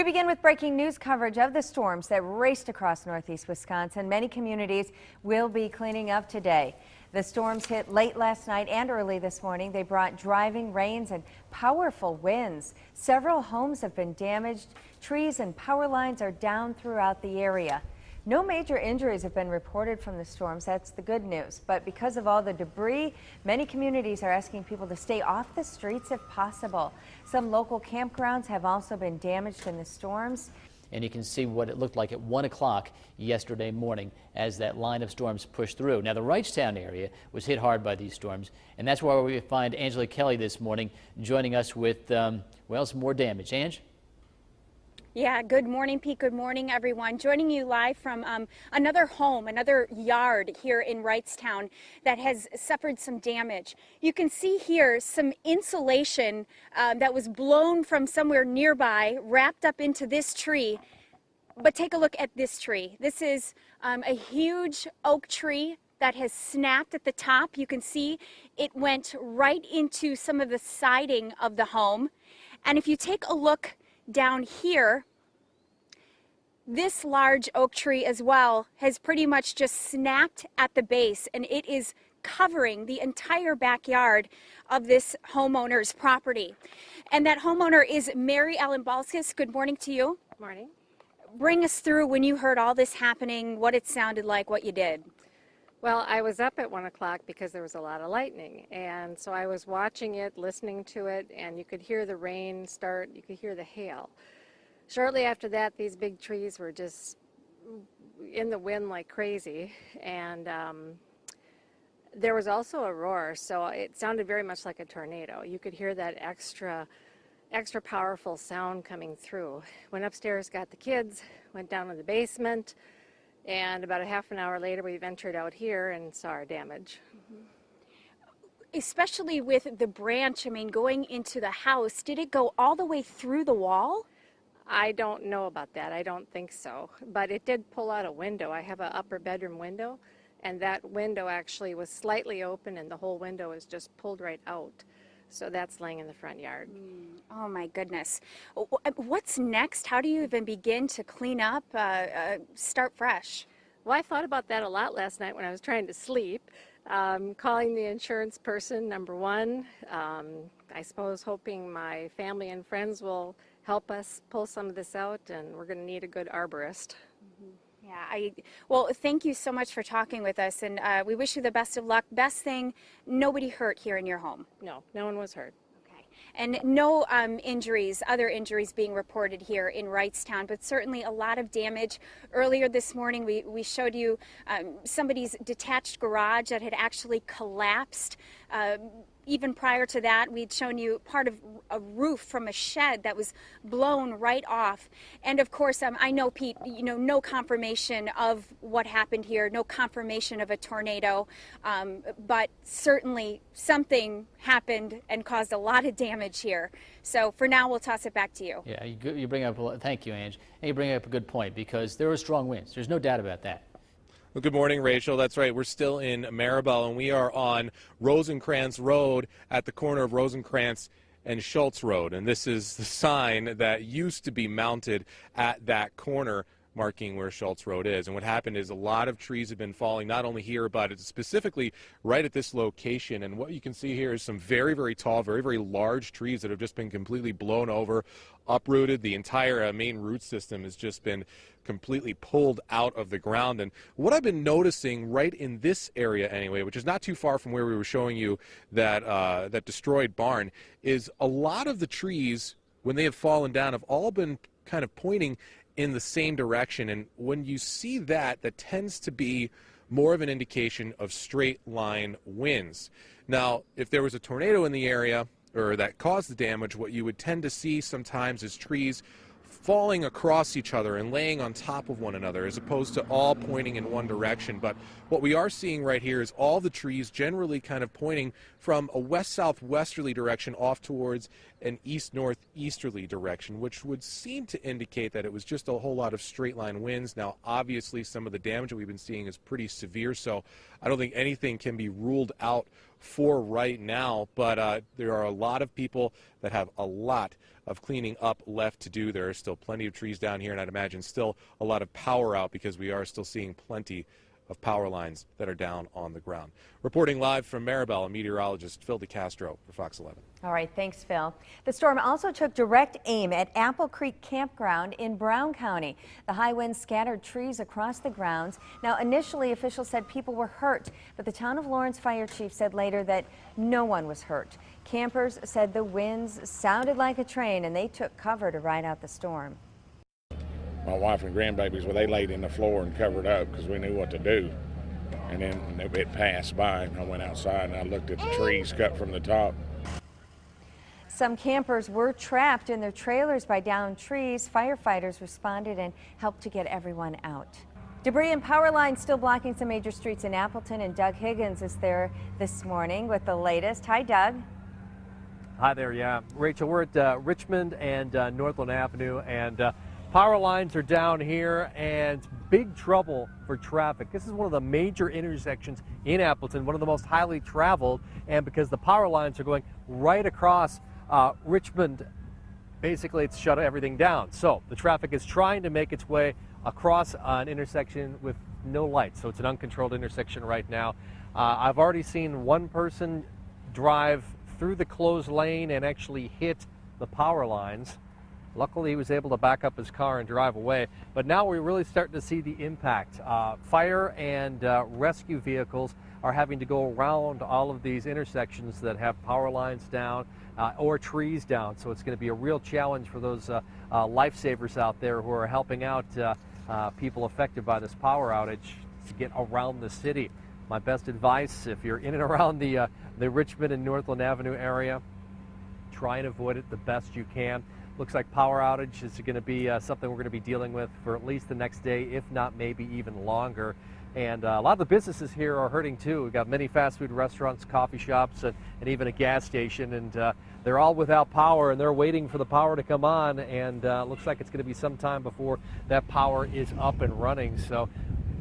begin with breaking news coverage of the storms that raced across northeast Wisconsin. Many communities will be cleaning up today. The storms hit late last night and early this morning. They brought driving rains and powerful winds. Several homes have been damaged. Trees and power lines are down throughout the area. No major injuries have been reported from the storms. That's the good news. But because of all the debris, many communities are asking people to stay off the streets if possible. Some local campgrounds have also been damaged in the storms. And you can see what it looked like at 1 o'clock yesterday morning as that line of storms pushed through. Now, the Wrightstown area was hit hard by these storms, and that's why we find Angela Kelly this morning joining us with, well, some more damage. Ange? Yeah, good morning, Pete. Good morning, everyone. Joining you live from another home, another yard here in Wrightstown that has suffered some damage. You can see here some insulation that was blown from somewhere nearby, wrapped up into this tree. But take a look at this tree. This is a huge oak tree that has snapped at the top. You can see it went right into some of the siding of the home. And if you take a look down here, this large oak tree as well has pretty much just snapped at the base, and it is covering the entire backyard of this homeowner's property. And that homeowner is Mary Ellen Balskis. Good morning to you. Morning. Bring us through when you heard all this happening, what it sounded like, what you did. Well, I was up at 1 o'clock because there was a lot of lightning, and so I was watching it, listening to it, and you could hear the rain start, you could hear the hail. Shortly after that, these big trees were just in the wind like crazy, and there was also a roar, so it sounded very much like a tornado. You could hear that extra powerful sound coming through. Went upstairs, got the kids, went down to the basement, and about a half an hour later, we ventured out here and saw our damage. Especially with the branch, I mean, going into the house, did it go all the way through the wall? I don't know about that. I don't think so. But it did pull out a window. I have an upper bedroom window, and that window actually was slightly open, and the whole window is just pulled right out. So that's laying in the front yard. Oh my goodness. What's next? How do you even begin to clean up, start fresh? Well, I thought about that a lot last night when I was trying to sleep. Calling the insurance person, number one. I suppose hoping my family and friends will help us pull some of this out, and we're going to need a good arborist. Yeah, well, thank you so much for talking with us, and we wish you the best of luck. Best thing, nobody hurt here in your home. No, no one was hurt. Okay, and no other injuries being reported here in Wrightstown, but certainly a lot of damage. Earlier this morning, we showed you somebody's detached garage that had actually collapsed. Even prior to that, we'd shown you part of a roof from a shed that was blown right off. And of course, I know, Pete, you know, no confirmation of what happened here, no confirmation of a tornado, but certainly something happened and caused a lot of damage here. So for now, we'll toss it back to you. Yeah, you bring up, thank you, Ange. And you bring up a good point, because there were strong winds. There's no doubt about that. Well, good morning, Rachel. That's right. We're still in Maribel, and we are on Rosencrantz Road at the corner of Rosencrantz and Schultz Road. And this is the sign that used to be mounted at that corner, marking where Schultz Road is. And what happened is a lot of trees have been falling, not only here, but specifically right at this location. And what you can see here is some very, very tall, very, very large trees that have just been completely blown over, uprooted. The entire main root system has just been completely pulled out of the ground. And what I've been noticing right in this area anyway, which is not too far from where we were showing you that that destroyed barn, is a lot of the trees, when they have fallen down, have all been kind of pointing in the same direction. And when you see that, that tends to be more of an indication of straight line winds. Now, if there was a tornado in the area or that caused the damage, what you would tend to see sometimes is trees falling across each other and laying on top of one another, as opposed to all pointing in one direction. But what we are seeing right here is all the trees generally kind of pointing from a west-southwesterly direction off towards an east-northeasterly direction, which would seem to indicate that it was just a whole lot of straight-line winds. Now, obviously, some of the damage that we've been seeing is pretty severe, so I don't think anything can be ruled out for right now, but there are a lot of people that have a lot of cleaning up left to do. There are still plenty of trees down here, and I'd imagine still a lot of power out because we are still seeing plenty of power lines that are down on the ground. Reporting live from Maribel, a meteorologist, Phil DeCastro for Fox 11. All right, thanks, Phil. The storm also took direct aim at Apple Creek Campground in Brown County. The high winds scattered trees across the grounds. Now, initially, officials said people were hurt, but the town of Lawrence fire chief said later that no one was hurt. Campers said the winds sounded like a train, and they took cover to ride out the storm. My wife and grandbabies, well, they laid in the floor and covered up because we knew what to do. And then it passed by, and I went outside and I looked at the trees cut from the top. Some campers were trapped in their trailers by downed trees. Firefighters responded and helped to get everyone out. Debris and power lines still blocking some major streets in Appleton, and Doug Higgins is there this morning with the latest. Hi, Doug. Hi there, yeah. Rachel, we're at Richmond and Northland Avenue, and power lines are down here, and big trouble for traffic. This is one of the major intersections in Appleton, one of the most highly traveled, and because the power lines are going right across Richmond, basically it's shut everything down. So the traffic is trying to make its way across an intersection with no lights, so it's an uncontrolled intersection right now. I've already seen one person drive through the closed lane and actually hit the power lines. Luckily, he was able to back up his car and drive away. But now we're really starting to see the impact. Fire and rescue vehicles are having to go around all of these intersections that have power lines down or trees down. So it's going to be a real challenge for those lifesavers out there who are helping out people affected by this power outage to get around the city. My best advice, if you're in and around the Richmond and Northland Avenue area, try and avoid it the best you can. Looks like power outage is going to be something we're going to be dealing with for at least the next day, if not maybe even longer. And a lot of the businesses here are hurting too. We've got many fast food restaurants, coffee shops, and even a gas station. And they're all without power, and they're waiting for the power to come on. And looks like it's going to be some time before that power is up and running. So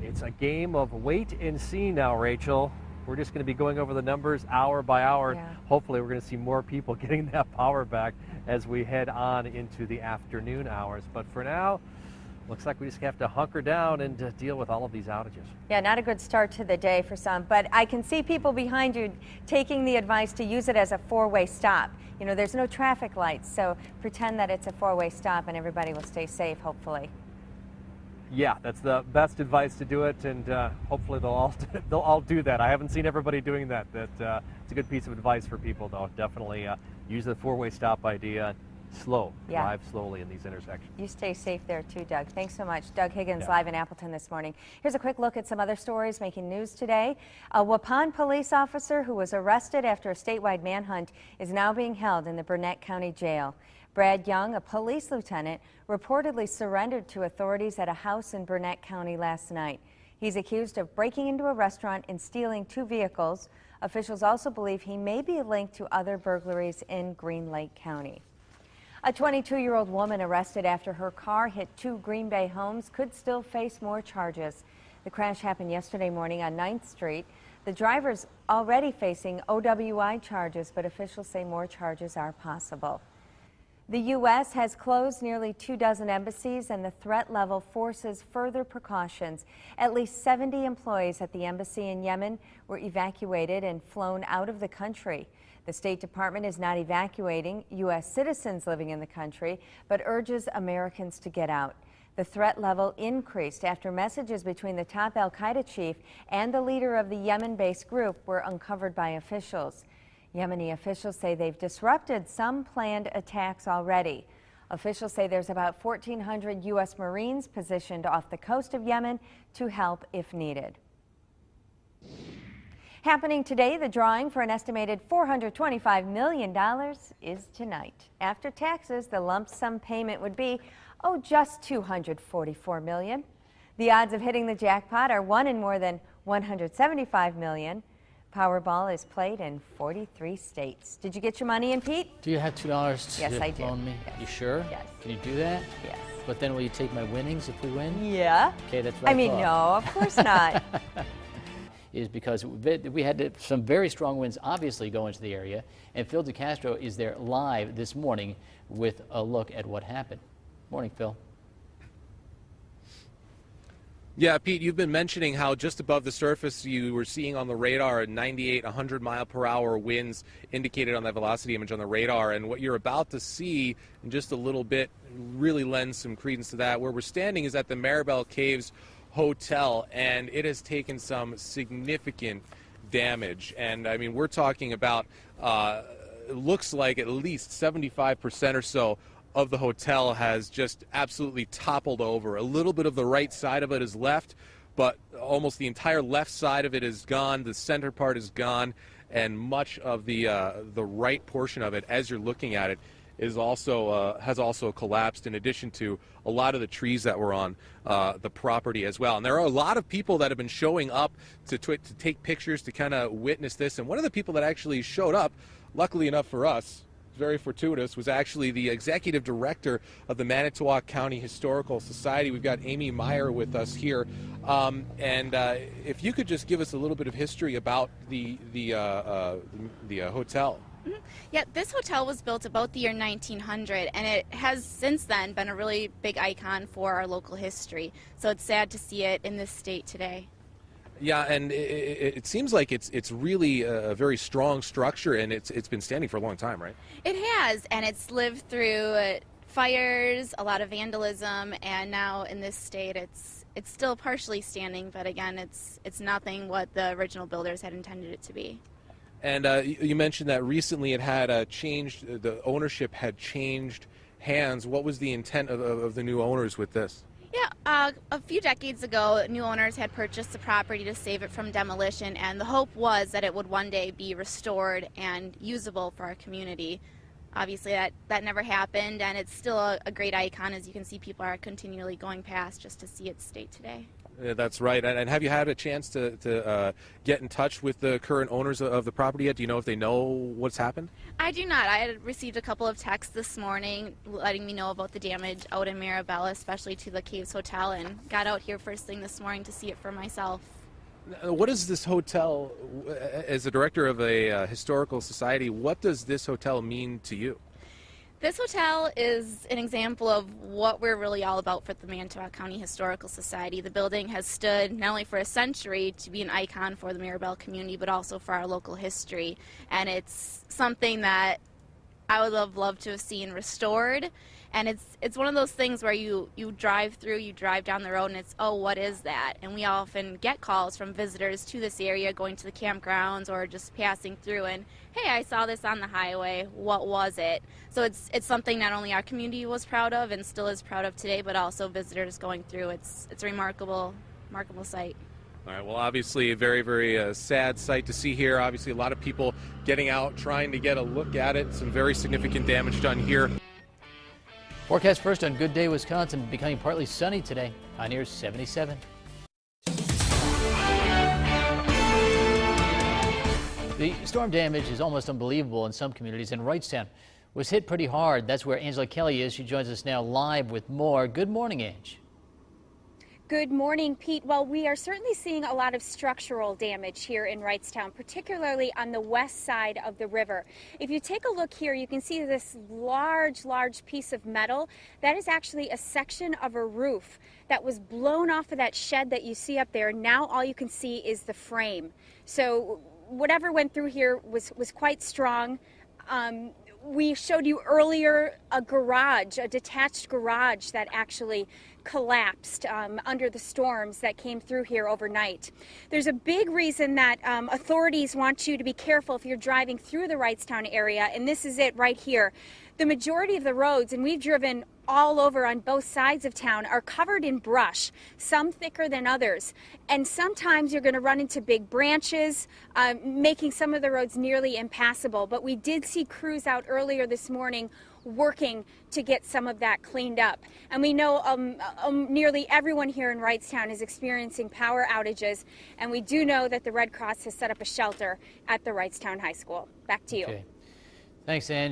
it's a game of wait and see now, Rachel. We're just going to be going over the numbers hour by hour. Yeah. Hopefully we're going to see more people getting that power back as we head on into the afternoon hours. But for now, looks like we just have to hunker down and deal with all of these outages. Yeah, not a good start to the day for some, but I can see people behind you taking the advice to use it as a four-way stop. You know, there's no traffic lights, so pretend that it's a four-way stop and everybody will stay safe, hopefully. Yeah, that's the best advice to do it, and hopefully they'll all do that. I haven't seen everybody doing that. It's a good piece of advice for people, though. Definitely use the four-way stop idea. Drive slowly in these intersections. You stay safe there too, Doug. Thanks so much. Doug Higgins live in Appleton this morning. Here's a quick look at some other stories making news today. A Waupun police officer who was arrested after a statewide manhunt is now being held in the Burnett County Jail. Brad Young, a police lieutenant, reportedly surrendered to authorities at a house in Burnett County last night. He's accused of breaking into a restaurant and stealing 2 vehicles. Officials also believe he may be linked to other burglaries in Green Lake County. A 22-year-old woman arrested after her car hit 2 Green Bay homes could still face more charges. The crash happened yesterday morning on 9th Street. The driver's already facing OWI charges, but officials say more charges are possible. The U.S. has closed nearly 24 embassies, and the threat level forces further precautions. At least 70 employees at the embassy in Yemen were evacuated and flown out of the country. The State Department is not evacuating U.S. citizens living in the country, but urges Americans to get out. The threat level increased after messages between the top al-Qaeda chief and the leader of the Yemen-based group were uncovered by officials. Yemeni officials say they've disrupted some planned attacks already. Officials say there's about 1,400 U.S. Marines positioned off the coast of Yemen to help if needed. Happening today, the drawing for an estimated $425 million is tonight. After taxes, the lump sum payment would be, just $244 million. The odds of hitting the jackpot are 1 in more than 175 million. Powerball is played in 43 states. Did you get your money in, Pete? Do you have $2 Yes, I do. loan me? Yes. You sure? Yes. Can you do that? Yes. But then will you take my winnings if we win? Yeah. Okay, that's what I mean, thought. no, of course not. is because we had some very strong winds obviously go into the area, and Phil DeCastro is there live this morning with a look at what happened. Morning, Phil. Yeah, Pete, you've been mentioning how just above the surface you were seeing on the radar 98, 100 mile per hour winds indicated on that velocity image on the radar. And what you're about to see in just a little bit really lends some credence to that. Where we're standing is at the Maribel Caves Hotel, and it has taken some significant damage. And I mean, we're talking about, it looks like at least 75% or so of the hotel has just absolutely toppled over. A little bit of the right side of it is left, but almost the entire left side of it is gone. The center part is gone, and much of the right portion of it, as you're looking at it, is also has also collapsed. In addition to a lot of the trees that were on the property as well. And there are a lot of people that have been showing up to take pictures to kind of witness this. And one of the people that actually showed up, luckily enough for us, very fortuitous, was actually the executive director of the Manitowoc County Historical Society. We've got Amy Meyer with us here, and if you could just give us a little bit of history about the hotel. Yeah, this hotel was built about the year 1900, and it has since then been a really big icon for our local history. So it's sad to see it in this state today. Yeah, and it seems like it's really a very strong structure, and it's been standing for a long time, right? It has, and it's lived through fires, a lot of vandalism, and now in this state it's still partially standing, but again, it's nothing what the original builders had intended it to be. And you mentioned that recently it had changed, the ownership had changed hands. What was the intent of the new owners with this? Yeah, a few decades ago, new owners had purchased the property to save it from demolition, and the hope was that it would one day be restored and usable for our community. Obviously, that never happened, and it's still a great icon. As you can see, people are continually going past just to see its state today. That's right. And have you had a chance to get in touch with the current owners of the property yet? Do you know if they know what's happened? I do not. I had received a couple of texts this morning letting me know about the damage out in Maribel, especially to the Caves Hotel, and got out here first thing this morning to see it for myself. What does this hotel, as a director of a historical society, what does this hotel mean to you? This hotel is an example of what we're really all about for the Manitowoc County Historical Society. The building has stood not only for a century to be an icon for the Maribel community, but also for our local history. And it's something that I would love to have seen restored. And it's one of those things where you drive down the road, and it's, oh, what is that? And we often get calls from visitors to this area going to the campgrounds or just passing through, and hey, I saw this on the highway, what was it? So it's something not only our community was proud of and still is proud of today, but also visitors going through. It's a remarkable sight. All right, well, obviously a very, very sad sight to see here. Obviously a lot of people getting out, trying to get a look at it. Some very significant damage done here. Forecast first on Good Day, Wisconsin, becoming partly sunny today. High near 77. The storm damage is almost unbelievable in some communities, and Wrightstown was hit pretty hard. That's where Angela Kelly is. She joins us now live with more. Good morning, Ange. Good morning, Pete. Well, we are certainly seeing a lot of structural damage here in Wrightstown, particularly on the west side of the river. If you take a look here, you can see this large piece of metal. That is actually a section of a roof that was blown off of that shed that you see up there. Now all you can see is the frame. So whatever went through here was quite strong. We showed you earlier a garage, a detached garage that actually collapsed under the storms that came through here overnight. There's a big reason that authorities want you to be careful if you're driving through the Wrightstown area, and this is it right here. The majority of the roads, and we've driven all over on both sides of town, are covered in brush, some thicker than others. And sometimes you're going to run into big branches, making some of the roads nearly impassable. But we did see crews out earlier this morning working to get some of that cleaned up. And we know nearly everyone here in Wrightstown is experiencing power outages. And we do know that the Red Cross has set up a shelter at the Wrightstown High School. Back to you. Okay. Thanks, Ange.